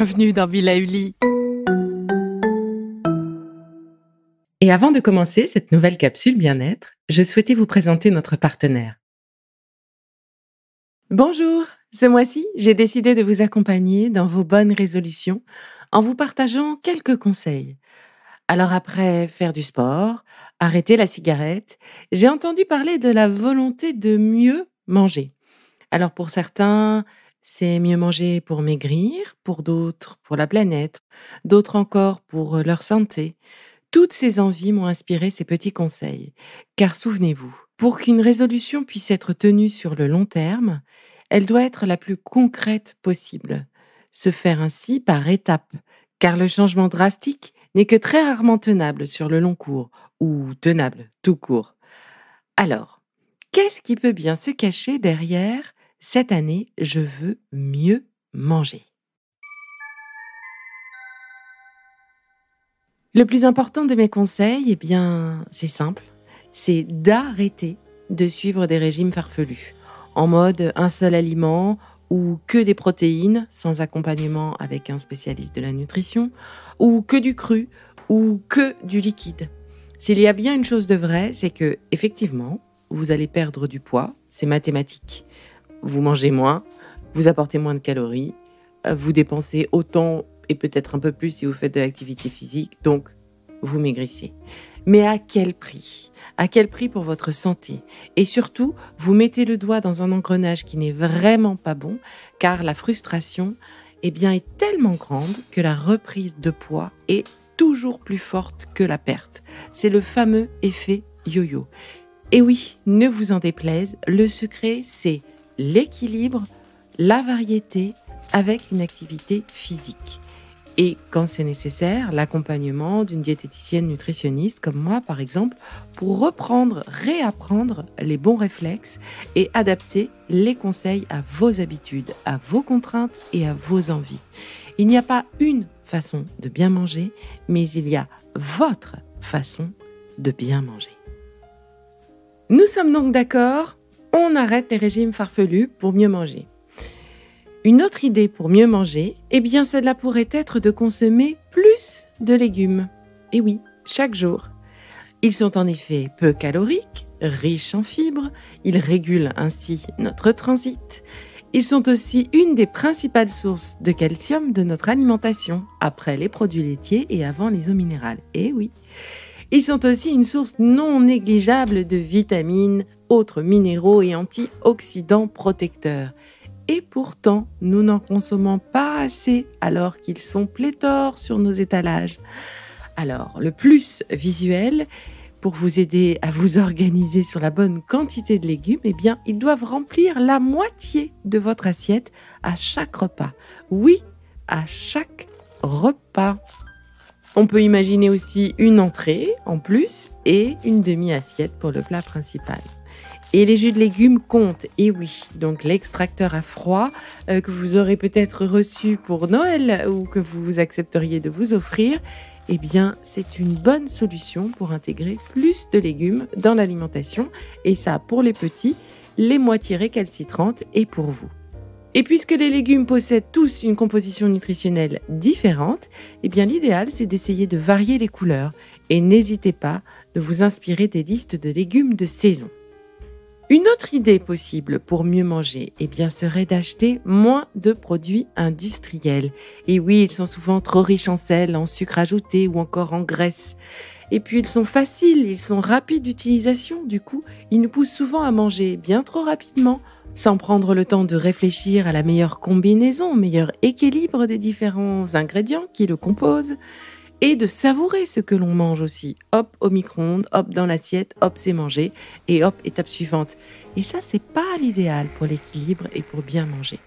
bienvenue dans Villa Uli. Et avant de commencer cette nouvelle capsule bien-être, je souhaitais vous présenter notre partenaire. Bonjour, ce mois-ci, j'ai décidé de vous accompagner dans vos bonnes résolutions en vous partageant quelques conseils. Alors après faire du sport, arrêter la cigarette, j'ai entendu parler de la volonté de mieux manger. Alors pour certains, c'est mieux manger pour maigrir, pour d'autres pour la planète, d'autres encore pour leur santé. Toutes ces envies m'ont inspiré ces petits conseils. Car souvenez-vous, pour qu'une résolution puisse être tenue sur le long terme, elle doit être la plus concrète possible. Se faire ainsi par étapes, car le changement drastique n'est que très rarement tenable sur le long cours, ou tenable tout court. Alors, qu'est-ce qui peut bien se cacher derrière « cette année, je veux mieux manger ». Le plus important de mes conseils, c'est simple, c'est d'arrêter de suivre des régimes farfelus, en mode un seul aliment ou que des protéines, sans accompagnement avec un spécialiste de la nutrition, ou que du cru, ou que du liquide. S'il y a bien une chose de vraie, c'est que, effectivement, vous allez perdre du poids, c'est mathématique. Vous mangez moins, vous apportez moins de calories, vous dépensez autant et peut-être un peu plus si vous faites de l'activité physique, donc vous maigrissez. Mais à quel prix ? À quel prix pour votre santé ? Et surtout, vous mettez le doigt dans un engrenage qui n'est vraiment pas bon, car la frustration est tellement grande que la reprise de poids est toujours plus forte que la perte. C'est le fameux effet yo-yo. Et oui, ne vous en déplaise, le secret, c'est l'équilibre, la variété avec une activité physique. Et quand c'est nécessaire, l'accompagnement d'une diététicienne nutritionniste comme moi par exemple, pour réapprendre les bons réflexes et adapter les conseils à vos habitudes, à vos contraintes et à vos envies. Il n'y a pas une façon de bien manger, mais il y a votre façon de bien manger. Nous sommes donc d'accord, on arrête les régimes farfelus pour mieux manger. Une autre idée pour mieux manger, cela pourrait être de consommer plus de légumes. Et oui, chaque jour. Ils sont en effet peu caloriques, riches en fibres, ils régulent ainsi notre transit. Ils sont aussi une des principales sources de calcium de notre alimentation, après les produits laitiers et avant les eaux minérales. Et oui. Ils sont aussi une source non négligeable de vitamines, autres minéraux et antioxydants protecteurs. Et pourtant, nous n'en consommons pas assez alors qu'ils sont pléthores sur nos étalages. Alors, le plus visuel, pour vous aider à vous organiser sur la bonne quantité de légumes, ils doivent remplir la moitié de votre assiette à chaque repas. Oui, à chaque repas. On peut imaginer aussi une entrée en plus et une demi-assiette pour le plat principal. Et les jus de légumes comptent, et oui, donc l'extracteur à froid que vous aurez peut-être reçu pour Noël ou que vous accepteriez de vous offrir, c'est une bonne solution pour intégrer plus de légumes dans l'alimentation, et ça pour les petits, les moitiés récalcitrantes et pour vous. Et puisque les légumes possèdent tous une composition nutritionnelle différente, l'idéal c'est d'essayer de varier les couleurs et n'hésitez pas de vous inspirer des listes de légumes de saison. Une autre idée possible pour mieux manger, serait d'acheter moins de produits industriels. Et oui, ils sont souvent trop riches en sel, en sucre ajouté ou encore en graisse. Et puis ils sont faciles, ils sont rapides d'utilisation. Du coup, ils nous poussent souvent à manger bien trop rapidement, sans prendre le temps de réfléchir à la meilleure combinaison, au meilleur équilibre des différents ingrédients qui le composent. Et de savourer ce que l'on mange aussi. Hop, au micro-ondes, hop, dans l'assiette, hop, c'est mangé. Et hop, étape suivante. Et ça, c'est pas l'idéal pour l'équilibre et pour bien manger.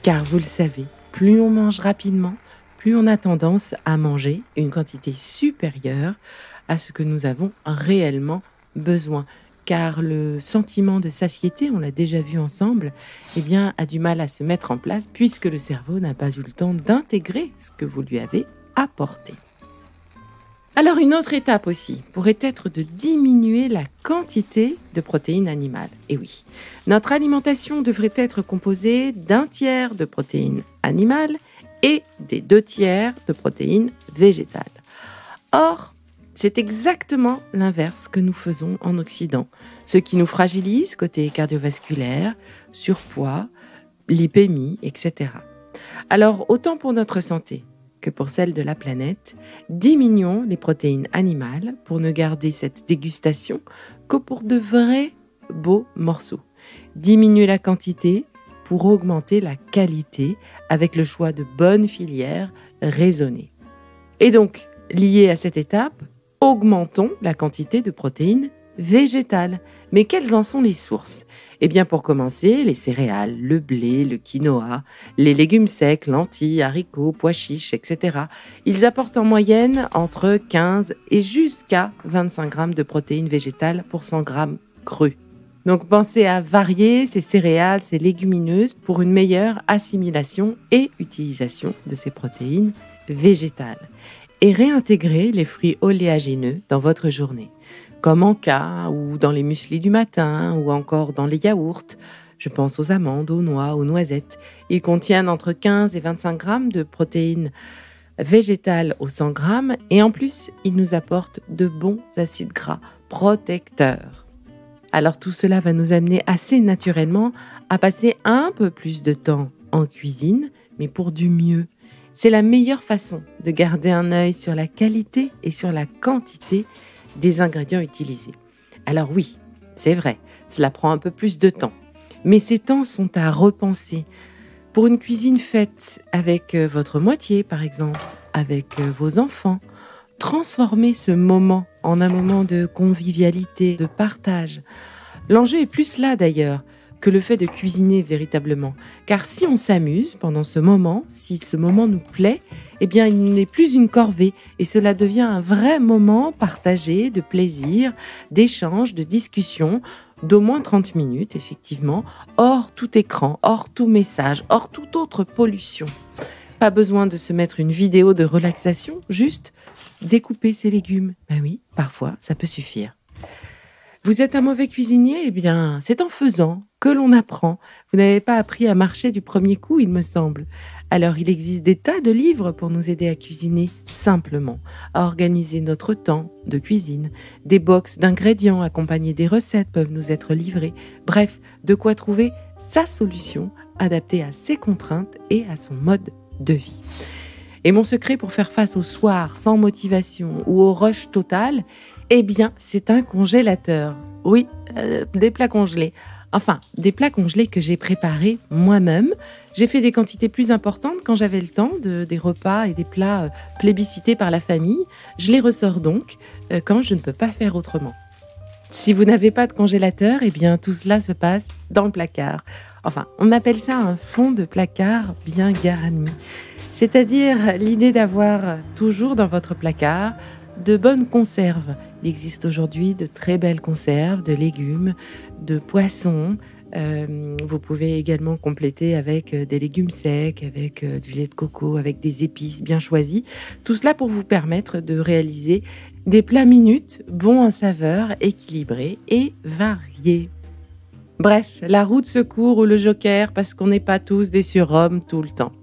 Car vous le savez, plus on mange rapidement, plus on a tendance à manger une quantité supérieure à ce que nous avons réellement besoin. Car le sentiment de satiété, on l'a déjà vu ensemble, a du mal à se mettre en place puisque le cerveau n'a pas eu le temps d'intégrer ce que vous lui avez apporté. Alors une autre étape aussi pourrait être de diminuer la quantité de protéines animales. Et oui, notre alimentation devrait être composée d'un tiers de protéines animales et des 2/3 de protéines végétales. Or, c'est exactement l'inverse que nous faisons en Occident, ce qui nous fragilise côté cardiovasculaire, surpoids, lipémie, etc. Alors, autant pour notre santé que pour celle de la planète, diminuons les protéines animales pour ne garder cette dégustation que pour de vrais beaux morceaux. Diminuer la quantité pour augmenter la qualité avec le choix de bonnes filières raisonnées. Et donc, lié à cette étape, augmentons la quantité de protéines végétales. Mais quelles en sont les sources ? Eh bien, pour commencer, les céréales, le blé, le quinoa, les légumes secs, lentilles, haricots, pois chiches, etc. Ils apportent en moyenne entre 15 et jusqu'à 25 grammes de protéines végétales pour 100 grammes crus. Donc, pensez à varier ces céréales, ces légumineuses pour une meilleure assimilation et utilisation de ces protéines végétales. Et réintégrer les fruits oléagineux dans votre journée, comme en cas ou dans les mueslis du matin ou encore dans les yaourts. Je pense aux amandes, aux noix, aux noisettes. Ils contiennent entre 15 et 25 grammes de protéines végétales aux 100 grammes et en plus, ils nous apportent de bons acides gras protecteurs. Alors tout cela va nous amener assez naturellement à passer un peu plus de temps en cuisine, mais pour du mieux. C'est la meilleure façon de garder un œil sur la qualité et sur la quantité des ingrédients utilisés. Alors oui, c'est vrai, cela prend un peu plus de temps, mais ces temps sont à repenser. Pour une cuisine faite avec votre moitié, par exemple, avec vos enfants, transformez ce moment en un moment de convivialité, de partage. L'enjeu est plus là d'ailleurs que le fait de cuisiner véritablement. Car si on s'amuse pendant ce moment, si ce moment nous plaît, eh bien il n'est plus une corvée et cela devient un vrai moment partagé de plaisir, d'échange, de discussion, d'au moins 30 minutes effectivement, hors tout écran, hors tout message, hors toute autre pollution. Pas besoin de se mettre une vidéo de relaxation, juste découper ses légumes. Ben oui, parfois ça peut suffire. Vous êtes un mauvais cuisinier ? Eh bien, c'est en faisant que l'on apprend. Vous n'avez pas appris à marcher du premier coup, il me semble. Alors, il existe des tas de livres pour nous aider à cuisiner simplement, à organiser notre temps de cuisine. Des box d'ingrédients accompagnés des recettes peuvent nous être livrés. Bref, de quoi trouver sa solution adaptée à ses contraintes et à son mode de vie. Et mon secret pour faire face au soir sans motivation ou au rush total, eh bien, c'est un congélateur. Oui, des plats congelés. Enfin, des plats congelés que j'ai préparés moi-même. J'ai fait des quantités plus importantes quand j'avais le temps, des repas et des plats plébiscités par la famille. Je les ressors donc quand je ne peux pas faire autrement. Si vous n'avez pas de congélateur, eh bien, tout cela se passe dans le placard. Enfin, on appelle ça un fond de placard bien garni. C'est-à-dire l'idée d'avoir toujours dans votre placard de bonnes conserves. Il existe aujourd'hui de très belles conserves, de légumes, de poissons. Vous pouvez également compléter avec des légumes secs, avec du lait de coco, avec des épices bien choisies. Tout cela pour vous permettre de réaliser des plats minutes, bons en saveur, équilibrés et variés. Bref, la roue de secours ou le joker, parce qu'on n'est pas tous des surhommes tout le temps.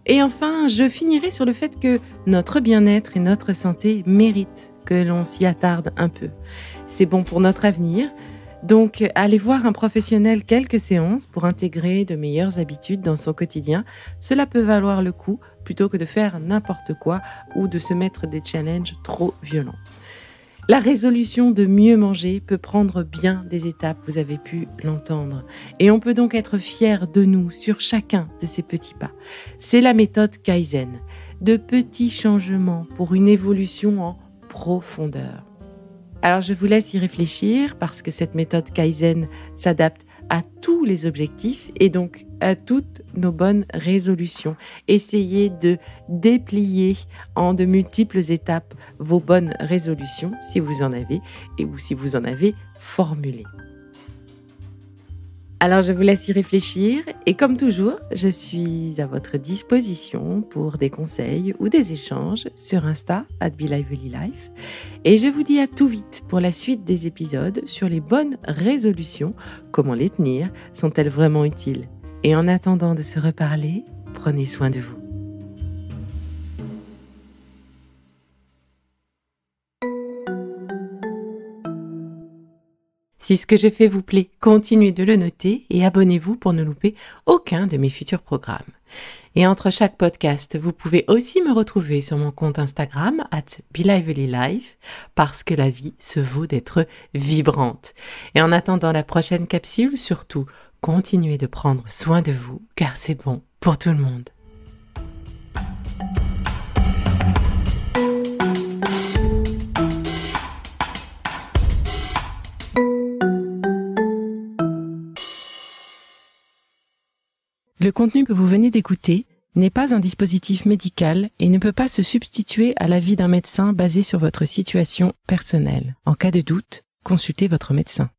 Et enfin, je finirai sur le fait que notre bien-être et notre santé méritent que l'on s'y attarde un peu. C'est bon pour notre avenir, donc aller voir un professionnel quelques séances pour intégrer de meilleures habitudes dans son quotidien, cela peut valoir le coup plutôt que de faire n'importe quoi ou de se mettre des challenges trop violents. La résolution de mieux manger peut prendre bien des étapes, vous avez pu l'entendre. Et on peut donc être fier de nous sur chacun de ces petits pas. C'est la méthode Kaizen, de petits changements pour une évolution en profondeur. Alors je vous laisse y réfléchir parce que cette méthode Kaizen s'adapte à tous les objectifs et donc à toutes nos bonnes résolutions. Essayez de déplier en de multiples étapes vos bonnes résolutions, si vous en avez, ou si vous en avez formulé. Alors je vous laisse y réfléchir et comme toujours, je suis à votre disposition pour des conseils ou des échanges sur Insta @BeLivelyLife et je vous dis à tout vite pour la suite des épisodes sur les bonnes résolutions, comment les tenir, sont-elles vraiment utiles ? Et en attendant de se reparler, prenez soin de vous. Si ce que je fais vous plaît, continuez de le noter et abonnez-vous pour ne louper aucun de mes futurs programmes. Et entre chaque podcast, vous pouvez aussi me retrouver sur mon compte Instagram @BeLivelyLife parce que la vie se vaut d'être vibrante. Et en attendant la prochaine capsule, surtout, continuez de prendre soin de vous car c'est bon pour tout le monde. Le contenu que vous venez d'écouter n'est pas un dispositif médical et ne peut pas se substituer à l'avis d'un médecin basé sur votre situation personnelle. En cas de doute, consultez votre médecin.